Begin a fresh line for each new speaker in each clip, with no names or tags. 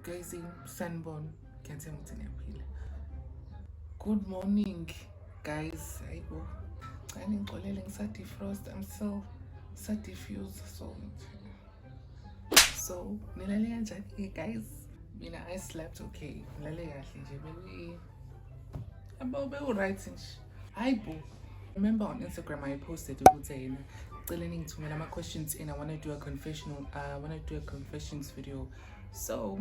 Guyzin Sanbona, ngiyathemba ukuthi niyaphila. Good morning, guys. Hayibo. Cha ningixolele ngisadefrost. I'm still diffused. So nilale kanjani guys? Mina I slept okay. Ngilale kahle nje. Bewu right nje. Hayibo. Remember on Instagram I posted ukuthi celeni ngithumela ama questions and I want to do a confessions video. So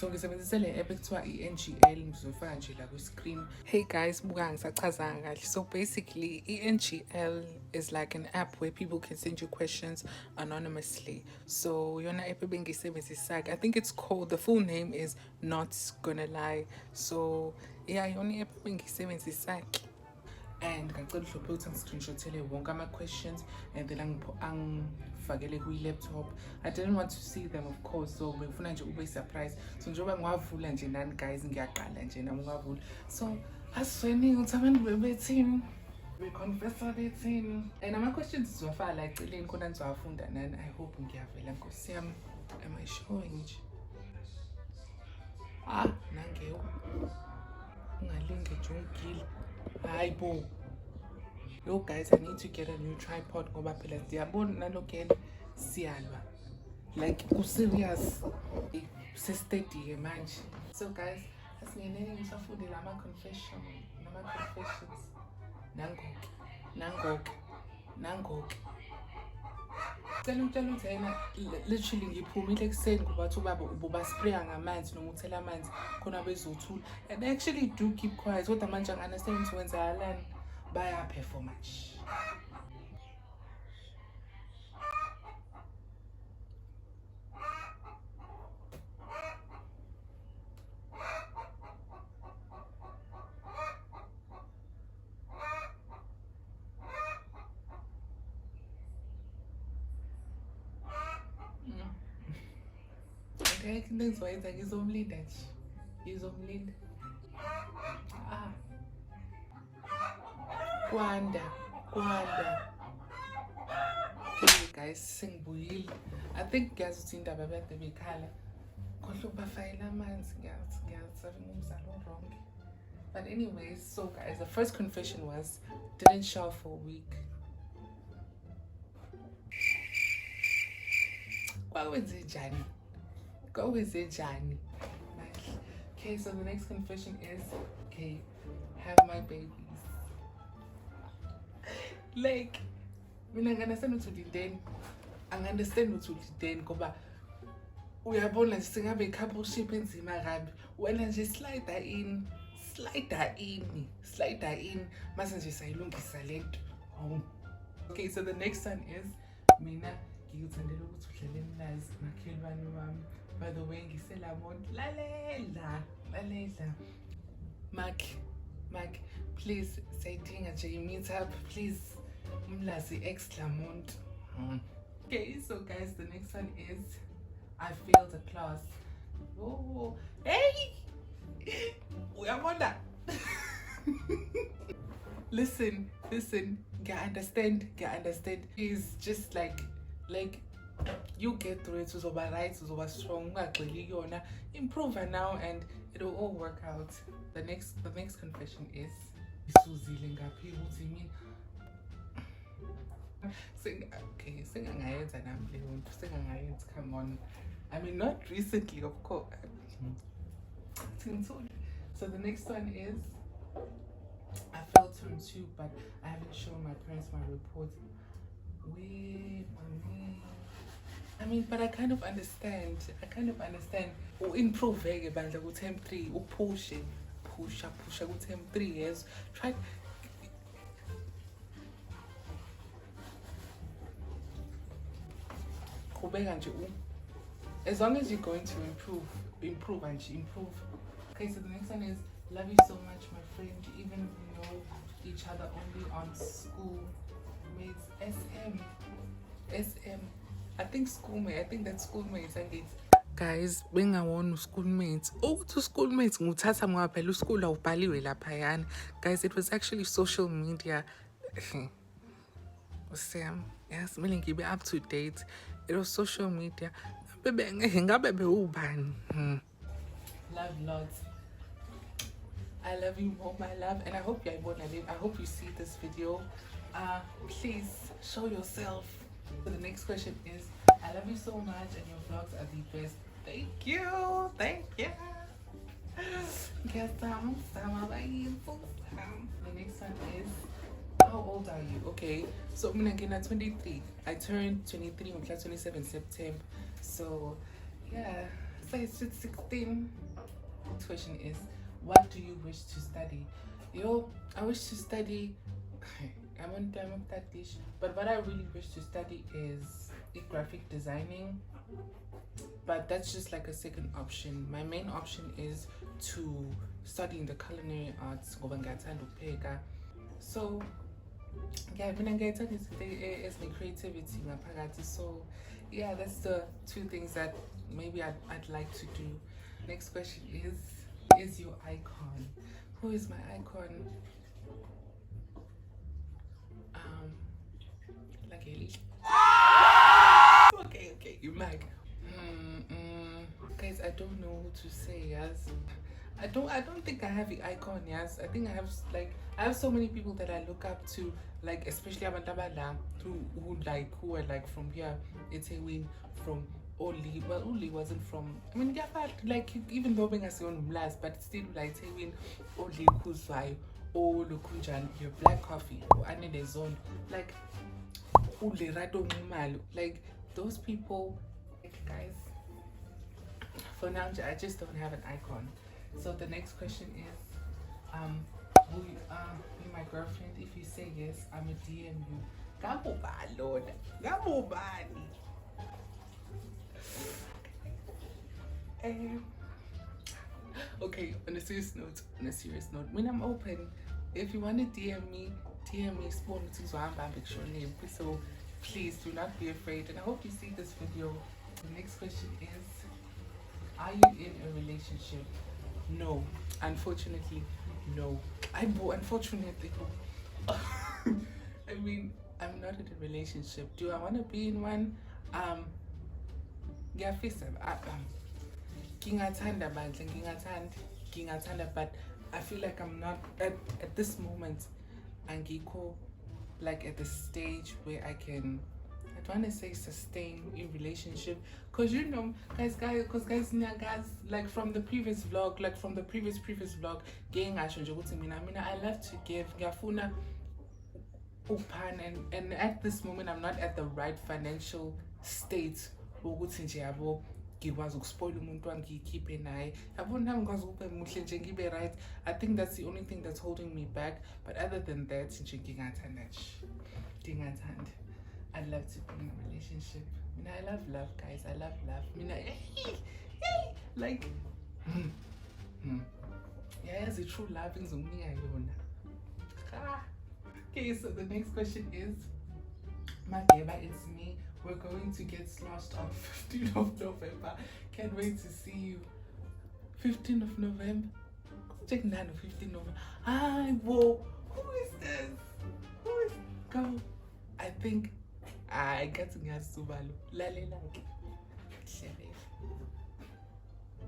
ngisebenzise le app ekuthiwa i-NGL ngizofaka nje la ku-screen. Hey guys, buka ngisachazanga kahle. So basically i-NGL is like an app where people can send you questions anonymously. So yona app ebengiyisebenzisa, I think it's called, the full name is Not Gonna Lie. So yeah, yona app ebengiyisebenzisa. And ngicela uhluphe ukuthi ngi-screenshothele wonke ama-questions and then angifakele kwi-laptop. I didn't want to see them, of course, so bengifuna nje ube surprise. So njengoba ngiwavula nje nani guys, ngiyaqala nje nami ngiwavula. So asizweni ukuthi abantu bebethini, beconfessa bethini, and ama-questions sizowafaka la eceleni khona nizowafunda nani. I hope ngiyavela nkosi yami. Am I showing nje? Nangewu ungalinge nje ungigile. Hayibo. Yo guys, I need to get a new tripod ngoba phela siyabona nalokho siyalwa. Like serious. Se-steady manje. So guys, asingeneni ngisafunde confessions. Nangoke. Cela ukuthi yena literally ngiphumile ekuseni ngoba bathi ubaba ububa-spraya ngamanzi noma uthela amanzi khona bezothula. And they actually do keep quiet. Kodwa manje angi-understand ukuthi wenzakalani. Bayaphefoma nje. Ngeke into engizoyenza ngizomlinda nje. Ngizomlinda. Kwanda. Hey guys, sengibuyile. I think guys ukuthi indaba bade bekhala. Khohle ukubafayela amanzi ngiyazi ngumzalo wrong. But anyways, so guys, the first confession was didn't shower for a week. Kwawenze njani? Okay, so the next confession is have my babies. Like, mina ngi-understand ukuthi then angi-understand ukuthi then ngoba uyabona nje singabe i-coupleship enzima kabi. Wena nje slider in mase nje sayilungisa lento. Okay, so the next one is mina ngikuthandela ukuthi udlale mnazi makhelwane wami. By the way, ngiselamont lalela. Mark, please say dinga nje meet up, please. Umlazi ex Lamont. Okay, so guys, the next one is I failed a class. Oh, hey! Uyabona? Listen. Get understand. It's just like you get through it. Uzoba right, uzoba strong. Improve now, and it'll all work out. The next confession is isuzile ngaphi ukuthi mina sengangayenza nami leyo nto sengangayenza. Come on, I mean not recently, of course. So the next one is I failed term 2, but I haven't shown my parents my report. I mean, but I kind of understand. Improve bandla ku term 3 upushe ku term 3 years. Try as long as you're going to improve. Okay, so the next one is love you so much, my friend, even we know each other only on school mates. SM I think that's schoolmates. Guys, bengawona schoolmates. Ukuthi schoolmates nguthatha ngoba phela uskoola ubhaliwe lapha yana. Guys, it was actually social media. Sam, yes, mina ngibe up to date. It was social media. Ngabe bewubani? love lots. I love you more, my love, and I hope you're born alive. I hope you see this video. Please show yourself. So the next question is, I love you so much and your vlogs are the best. Thank you. Thank you. The next one is, how old are you? Okay, so I'm gonna 23. I turned 23 on 27 September. So yeah, so it's 16. Next question is, what do you wish to study? I wish to study I'm on time of that dish, but what I really wish to study is graphic designing, but that's just like a second option. My main option is to study in the culinary arts. So yeah, when I get into is the creativity. So yeah, that's the two things that maybe I'd like to do. Next question is your icon? Who is my icon? Like okay, you mag. Guys, I don't know what to say. Yes, I don't think I have the icon. Yes, I think I have so many people that I look up to, like especially Abantabala, who are like from here. It's a win from Oli. Well, Oli wasn't from. I mean, yeah, but like even though being a on last, but still like a win Oli Kuzwai. Oh, Lukunjan, your black coffee, or any zone, like like those people, like, guys. For now, I just don't have an icon. So the next question is, will you be my girlfriend? If you say yes, I'm a DM you. Gabobani, Lord, Gabobani. Okay, on a serious note, when I'm open, if you want to DM me, spawn to name. So please do not be afraid, and I hope you see this video. The next question is, are you in a relationship? No, unfortunately, no. Unfortunately, I mean, I'm not in a relationship. Do I want to be in one? Yeah, ngiyathemba, but I feel like I'm not at this moment. Angiko, like at the stage where I don't want to say sustain a relationship, because guys, like from the previous vlog, gang I love to give ngiyafuna upan, and at this moment I'm not at the right financial state ukuthi nje yabo ngikwazi ukuspoil umuntu wangikhiphe naye yabo nami ngikwazi ukube muhle nje ngibe right. I think that's the only thing that's holding me back, but other than that nje ngingathanda. I'd love to be in a relationship. I love love, guys. I love love. Like yeah, as a true love is okay, so the next question is, Mageba, it's me. We're going to get sloshed on 15th of November. Can't wait to see you. 15th of November. Check 9 of 15th November. Hi, whoa. Who is this? Who is go? I think I got to get Subalu. Lale like.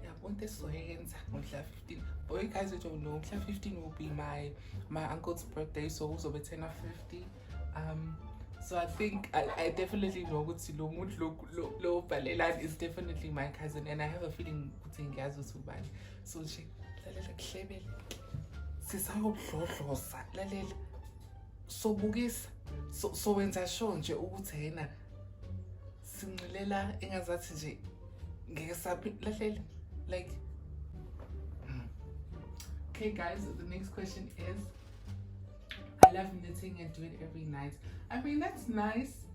Yeah, want this so hands on 15. But you guys don't know, 15 will be my uncle's birthday, so also be 10 or 50. So I think I definitely know what Lo Balelan is definitely my cousin, and I have a feeling putting Gazo Subani. So she so bugis so when I show nje ukuthi yena sinxilela engazathi nje ngeke saphila like. Okay guys, the next question is, I love knitting and do it every night. I mean, that's nice.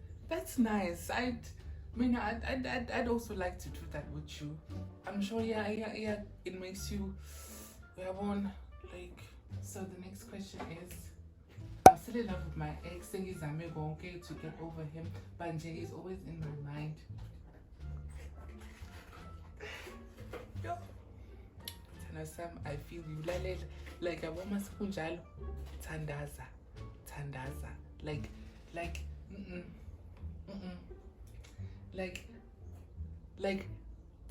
I'd also like to do that with you. I'm sure yeah, it makes you one like. So the next question is, I'm still in love with my ex. Saying is I'm okay to get over him, but Jay is always in my mind. Sam, I feel you. Like I want my kunjalo. Tandaza. Like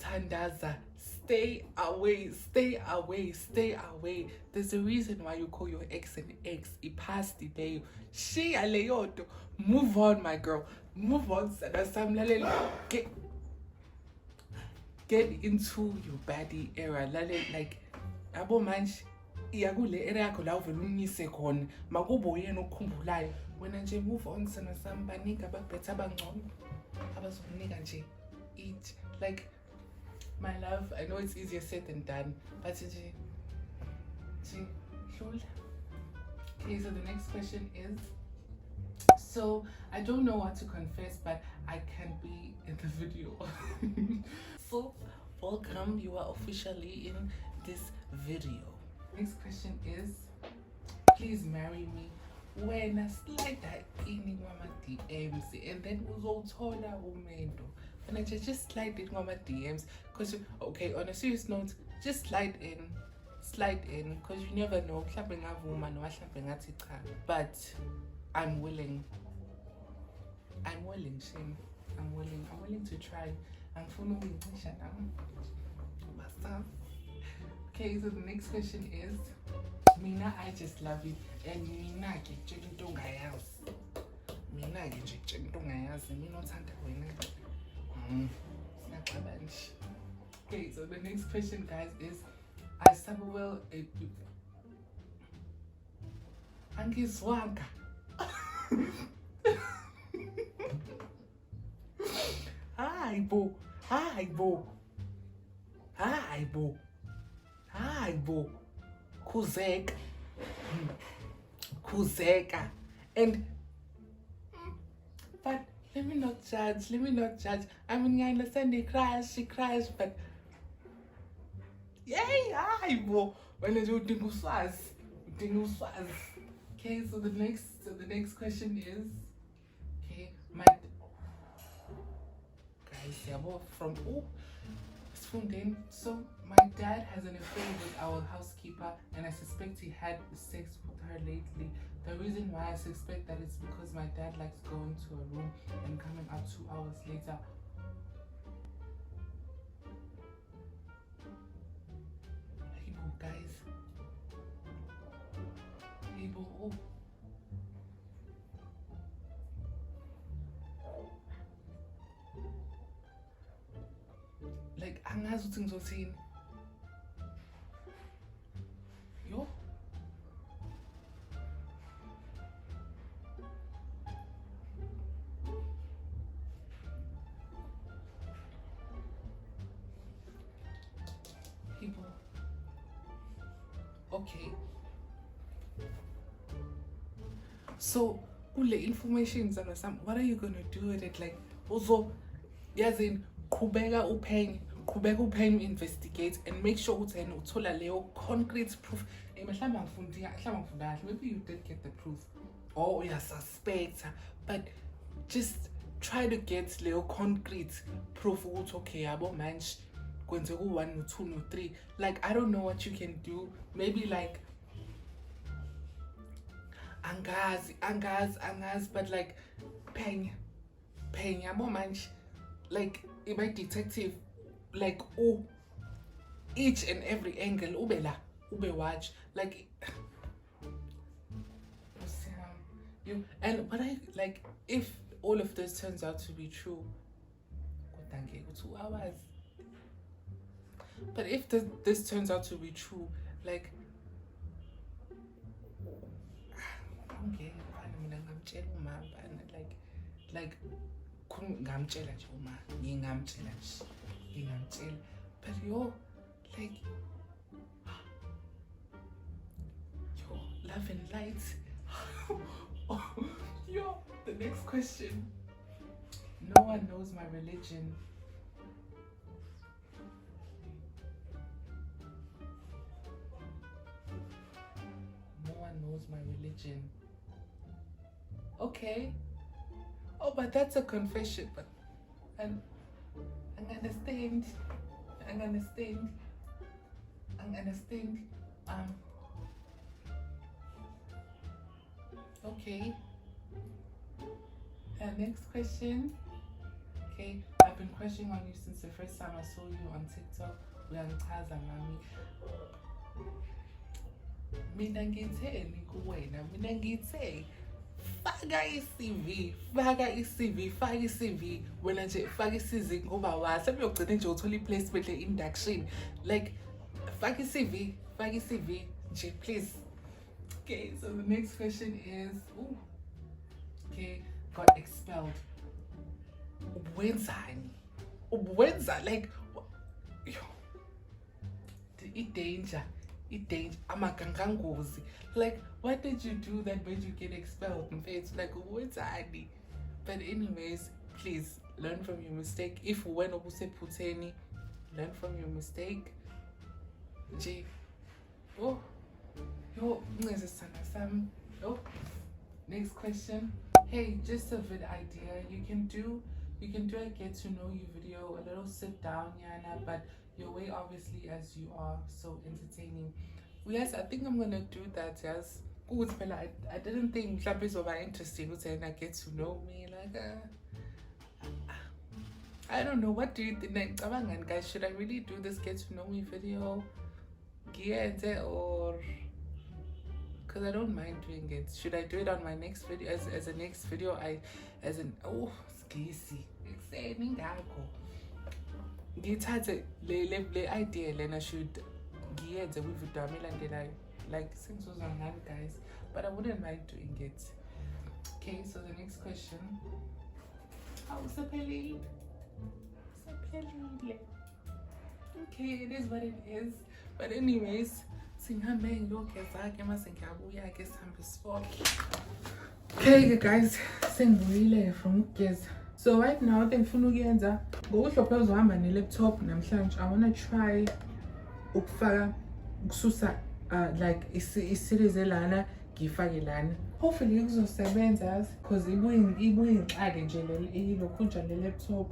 Tandaza, stay away, stay away, stay away. There's a reason why you call your ex an ex. It passed the day. She aleyoto. Move on, my girl. Move on. Get into your baddie era. Like abo manje iyakule era yakho la uvela umise khona makubo yena okukhumbulayo wena nje move on sana sami banika ababhetha abangcono abazokunika nje eat like my love. I know it's easier said than done, but nje hlula. Okay, so the next question is, so I don't know what to confess, but I can be in the video. So welcome, you are officially in this video. Next question is, please marry me. When I slide that in my DMs and then uzothola umendo. And I just slide in my DMs because okay, on a serious note, just slide in because you never know. But I'm willing, Shane. I'm willing to try. I'm following now. Okay, so the next question is, Mina, I just love it. And Mina, okay, so the next question, guys, is I Samuel Angizwanga. Hi bo. Kuzeka. And but let me not judge. I mean, I understand she cries, but yay, hi bo. When I do uswazi. Okay, so the next question is, okay, my guys, from so my dad has an affair with our housekeeper, and I suspect he had sex with her lately. The reason why I suspect that is because my dad likes going to a room and coming out 2 hours later. Guys. Oh. Like angazi ukuthi ngizothini. Yo. People. Okay. So, ule information zana sam, what are you gonna do with it? Like, also, yazin, qhubeka uphenye, investigate and make sure ukuthi yena uthola leyo concrete proof. Mhlawumbe angifunda, maybe you did get the proof or uyasuspect, but just try to get leyo concrete proof ukuthi okay yabo manje kwenzeka u1 no2 no3. Like, I don't know what you can do. Maybe like angazi, but like penya yabo manje, like my detective, like each and every angle ube watch, like you. And but I like, if all of this turns out to be true, 2 hours. But if this turns out to be true, like okay, like ngamtshela nje uma ngingamtshela but yo, like yo, love and light. Yo, the next question, no one knows my religion. No one knows my religion. Okay. Oh, but that's a confession. But I'm understand. Okay. Next question. Okay, I've been crushing on you since the first time I saw you on TikTok. Uyangichaza mami. Mina ngitheni kuwena? Mina ngithe faka i-CV, faka i-CV, faka i-CV. Wena nje faka i-CV ngoba wahle uyogcina nje uthola i-placement le-induction. Like faka i-CV, faka i-CV nje please. Okay, so the next question is, okay, got expelled. Wenzani? Like danger, amagangangozi. Like, what did you do that made you get expelled? It's like wenzani. But anyways, please learn from your mistake. If when puteni, learn from your mistake. J. Oh, yo, oh. Next question. Hey, just a vid idea. You can do a get to know you video, a little sit down, Yana, but your way obviously as you are so entertaining. Yes, I think I'm gonna do that. Yes, good. I didn't think Mhlawumbe were interesting. Saying I get to know me like. I don't know. What do you think, guys? Should I really do this get to know me video? Or because I don't mind doing it. Should I do it on my next video as a next video? Skisi. Ngithathe le idea lena should ngiyenze kwivideo yami elandelayo, like sengizozangani guys, but I wouldn't mind doing it. Okay, so the next question. Usaphelile. Okay, it is what it is. But anyways, singihambe ngiyogeza-ke mase ngiyabuya-ke sihambe sifoke. Okay guys, sengibuyile from ukugeza. So right now ngifuna ukuyenza ngokuhlophe uzohamba ne-laptop namhlanje. I wanna try ukufaka ukususa like i-series elana ngifake lana. Hopefully kuzosebenza because ibuye ngixake nje lokhunja le-laptop.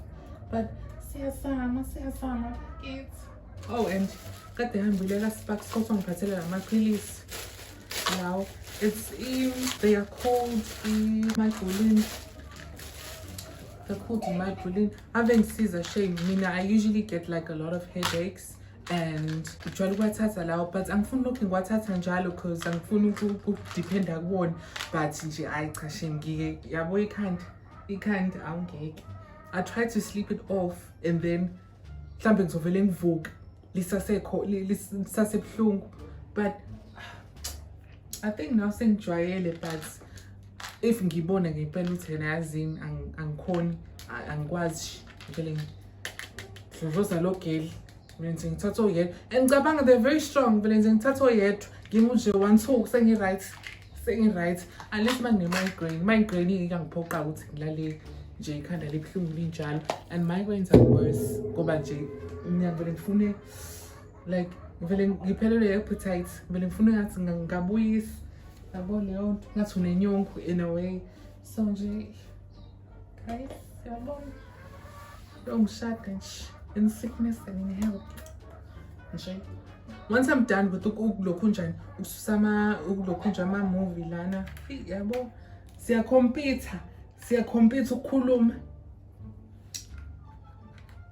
But siyasama kids. Oh, and kade hambile ka-Sparks kodwa ngiphathele lamaphilisi. Now they are called Magdalene. They're called Magdalene. Having Caesar shame, I usually get like a lot of headaches and try to watch allow, but I'm fun looking what njalo because I'm fun depend on one. But I can't I try to sleep it off and then something's overlaying vogue. But I think now saying dry but if ngibona ngempela ukuthi yazini angikhoni angikwazi feeling dloza lo girl mina ngithatha oyedwa and ngicabanga they're very strong vele ngithatha oyedwa nginje 1 2 sengi-right unless migraine ingangiphoqa ukuthi ngilale nje ikhanda libuhlungu linjalo and migraines are worse ngoba nje mina vele ngifune like vele ngiphelelwe appetite vele ngifuna ngathi ngabuyisa yabo leyo nto ngathi unenyongo in a way. So nje guys, yabo don't shut in sickness and in health nje. Once I'm done with ukulokhunjani ukulokhunja ama movie lana yabo siyacompete ukukhuluma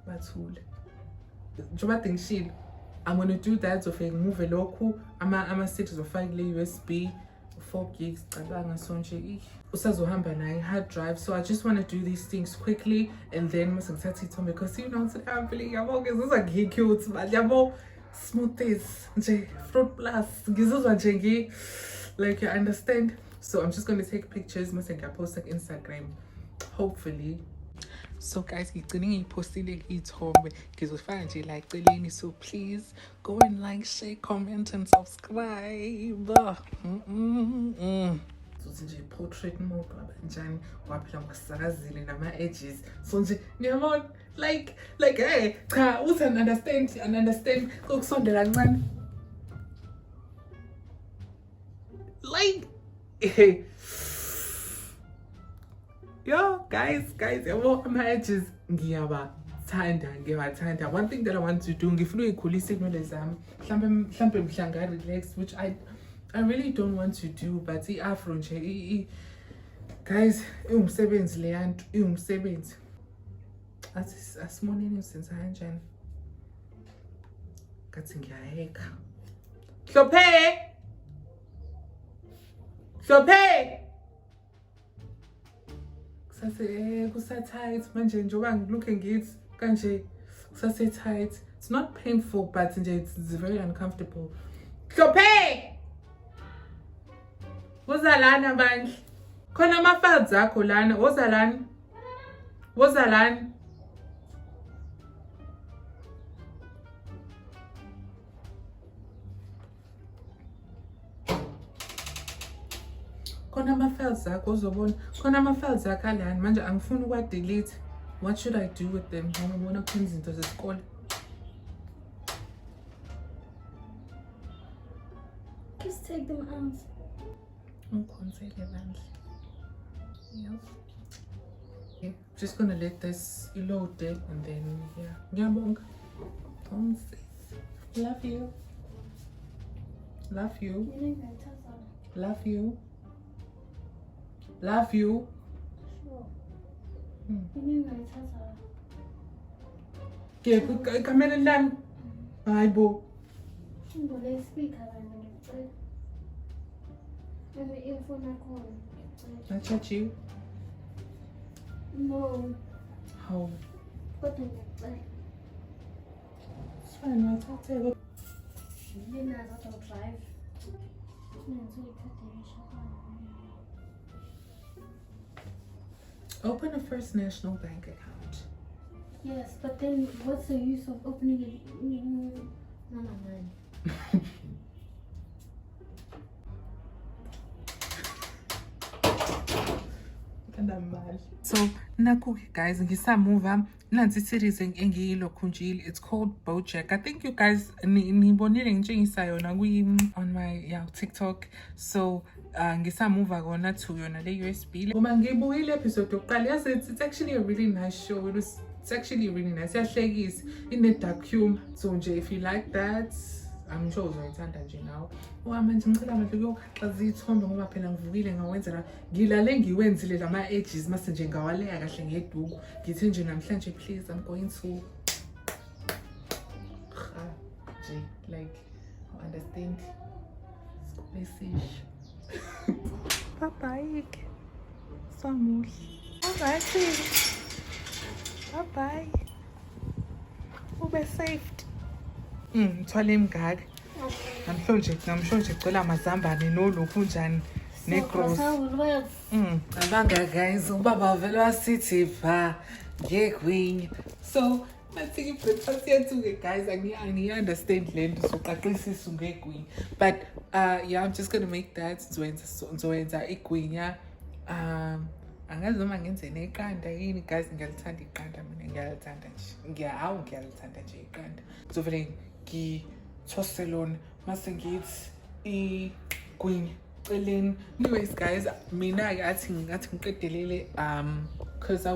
bathule njoba ngishilo I'm gonna do that of a move lokhu ama sticks ofakile USB 4 gigs cabanga so nje usazohamba naye hard drive. So I just want to do these things quickly and then must ngithatha ithombe because you know today I'm feeling yabo ngizizwa ngicute but yabo smoothies nje fruit plus ngizizwa nje like you understand. So I'm just going to take pictures must post like Instagram hopefully. So guys, ngigcine ngiyipostile ithombe ngizofaka nje like celeni, so please go and like, share, comment and subscribe. So nje portrait mode njani waphila ngisakazile nama edges so nje ngiyabona like hey cha uthi understand kokusondela kancane like yo guys yabo ama edges ngiyabathanda. One thing that I want to do ngifuna uyikhulisa inwele zami mhlambe mhlanga relax, which I really don't want to do, but i-afro nje guys iwumsebenzi leyanto iwumsebenzi asimoneni usenza kanjani ngathi ngiyayeka Hlophe kusatight manje njengoba ngilook ngithi kanje kusatight. It's not painful but nje it's very uncomfortable. Hlophe woza lana bandla khona ama-files akho lana woza lana khona ama-files akho uzobona khona ama-files akho alana manje angifuni ukwa-delete. What should I do with them? Ngibona khona izinto zesikole.
Just take them out.
Ungikhonsele bandla. Yes. Okay, just gonna let this load it and then yeah. Ngiyabonga. Love you. Love you. Love you. Love you.
Sure.
Okay, kamera lami. Hayi bo.
Ngole speaker ngicela. Ame earphone akho.
I touch you.
No.
How?
Kodwa ngicela.
It's fine, I'll talk to you.
Mina ngizothatha drive.
Open a First National Bank account.
Yes, but then what's the use of opening it? No.
So naku guys ngisamuva nansi series engiyilokhunjile. It's called BoJack. I think you guys nibonile ngitshengisa yona on my TikTok. So ngisamuva kona to yona le USB. Uma ngibuyile episode yokuqala yazi it's actually a really nice show. It's actually really nice. Yahlekisa in a dark humor. So nje if you like that I'm sure uzoyithanda nje nawe. Manje ngicela manje ukuyokhaxa izithombe ngoba phela ngivukile ngawenzela ngilale ngiwenzile lama edges mase nje ngawaleya kahle ngeduku. Ngithi nje namhlanje please I'm going to like understand message. Bye bye. Samuel. Bye bye. Ube saved. Thwala imgaga. Namhlanje cela amazambane nolokhu njani necross. Abanga guys ubaba vele wasithi ba ngekwinya. So let's take breakfast yethu ke guys. I understand lento soqaqisisa ngekwinya. But yeah, I'm just going to make that nzowenza igwinya. Angazi noma ngenze neqanda yini guys. Ngiyalithanda iqanda mina ngiyalithanda nje. Ngiyalithanda nje iqanda. So vele ngithoselona mase ngithi igwinya celeni. Anyways guys, mina ke athi ngiqedelele because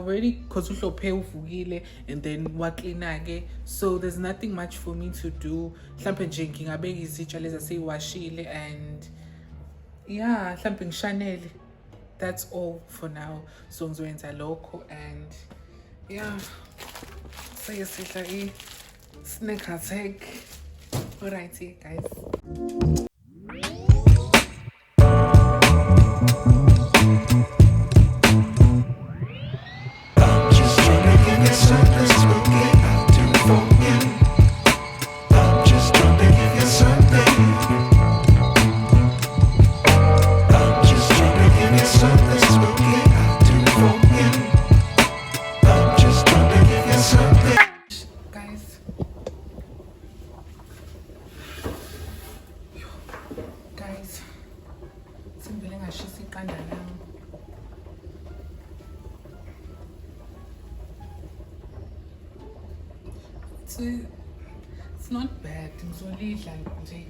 uhlophe uvukile and then waklina ke, so there's nothing much for me to do. Mhlambe nje ngingabeka izitsha lezi aseyiwashile and yeah, mhlambe ngishanele. That's all for now. So ngizoyenza lokho and yeah, seyisidla snack attack. Alrighty guys. It's not bad. Ngizolidla nje.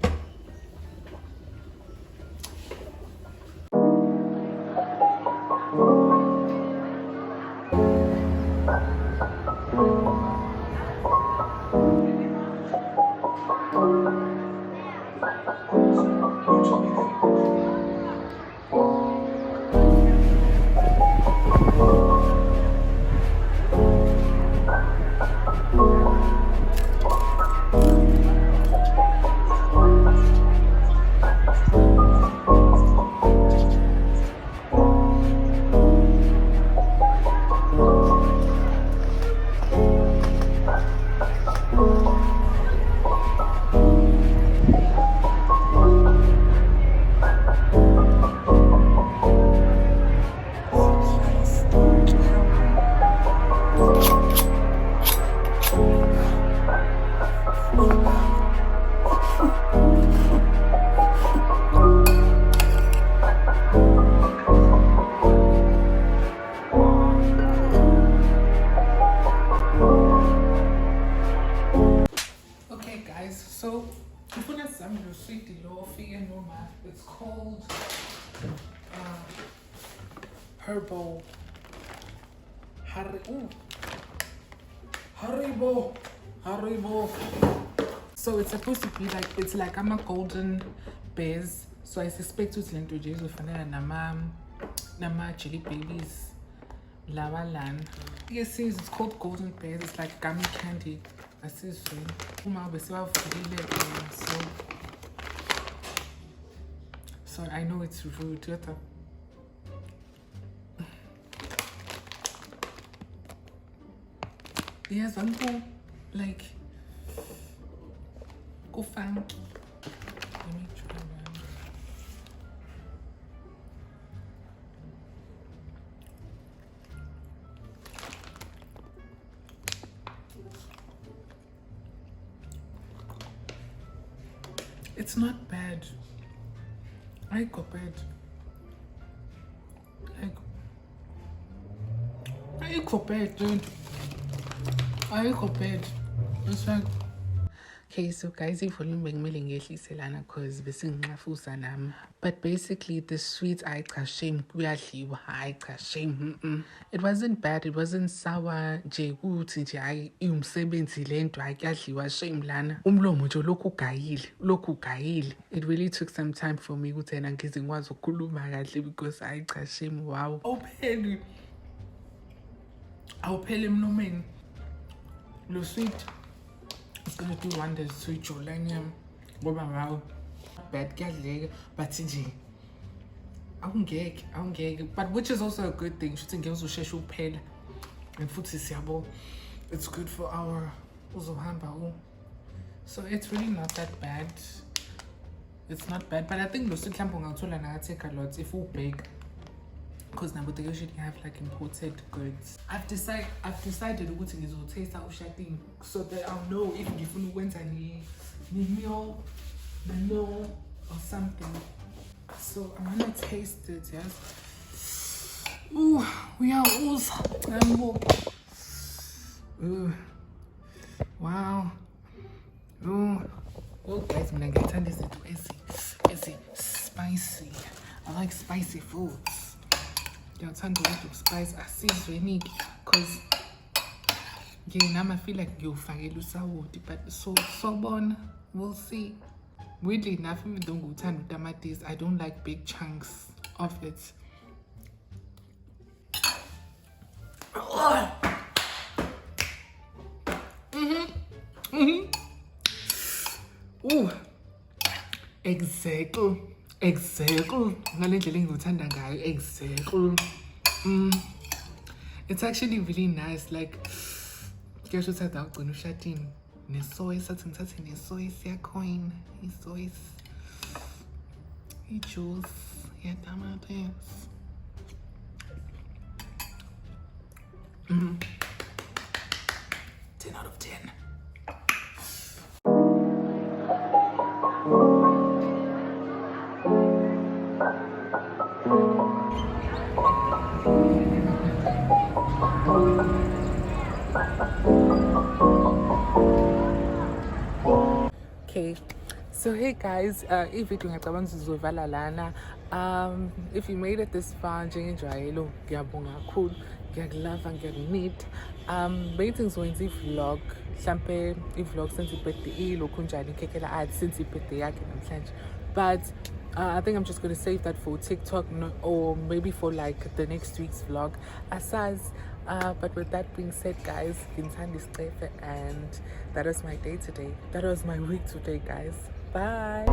Okay guys, so ufuna sizame lo sweet lo ofike noma. It's called herbal Haribo. So it's supposed to be like, it's like I'm a golden bears. So I suspect it's lento nje izofanana nama jelly babies lawalan. Yes, it's called golden bears. It's like gummy candy. Asizwe uma besewavulile so I know it's rude yodwa. Yes, I'm cool. Like, go funky. Let me try that. It's not bad. I go bad. I go bad, dude. I go bad. It's like. Okay, so guys, ivolume bekumele ngehlise lana cause besinginxafusa nami. But basically the sweets I shame kuyadliwa. I shame. It wasn't bad, it wasn't sour nje ukuthi nje hayi iumsebenzi lento ayakudliwa shame lana. Umlomo nje lokhu ugayile. It really took some time for me ukuthi yena ngize ngikwazi ukukhuluma kahle because I shame. Wow. Awupheli emlomeni. Lo sweet. It's gonna do wonders to your line. Wow, bad kuyadleka, but nje awungeke. But which is also a good thing. Should ngeke uzosheshe uphela. And futhi siyabo, it's good for our uzohamba. So it's really not that bad. It's not bad, but I think lo sweet mhlawumbe ungawuthola na take a lot if you bake. Because now they usually have like imported goods. I've decided ukuthi ngizotaste ushating so that I'll know if ngifuna ukwenza ni meal or something. So I'm gonna taste it, yes. Ooh, we are all wow. Oh guys, I'm gonna turn this into easy spicy. I like spicy foods. Ngiyathanda ukuthi spice asizwe eningi because nami I feel like ngiyofakela usawoti, but so bona we'll see. Weirdly enough, even though ngikuthanda utamatisi, I don't like big chunks of it. Ooh, exactly. Ngale ndlela engikuthanda ngayo, exactly. It's actually really nice. Like, kuyasho ukuthi awugcina ushatini nesoy, sathi ngithathe nesoy siyacoin, isoy, ijuice, yatamatisi. 10 out of 10. Okay, so hey guys, if you ngiyacabanga sizovala lana. If you made it this far, njengejwayelo ngiyabonga kakhulu, ngiyakulava, ngiyakunid. Beyithi ngizoyenza i-vlog, mhlampe i-vlog since i-birthday ilokhu njani ikhekhela ads since i-birthday yakhe namhlanje. But I think I'm just going to save that for TikTok or maybe for like the next week's vlog. Asaz. But with that being said, guys, NginThanda iscefe, and that was my day today. That was my week today, guys. Bye.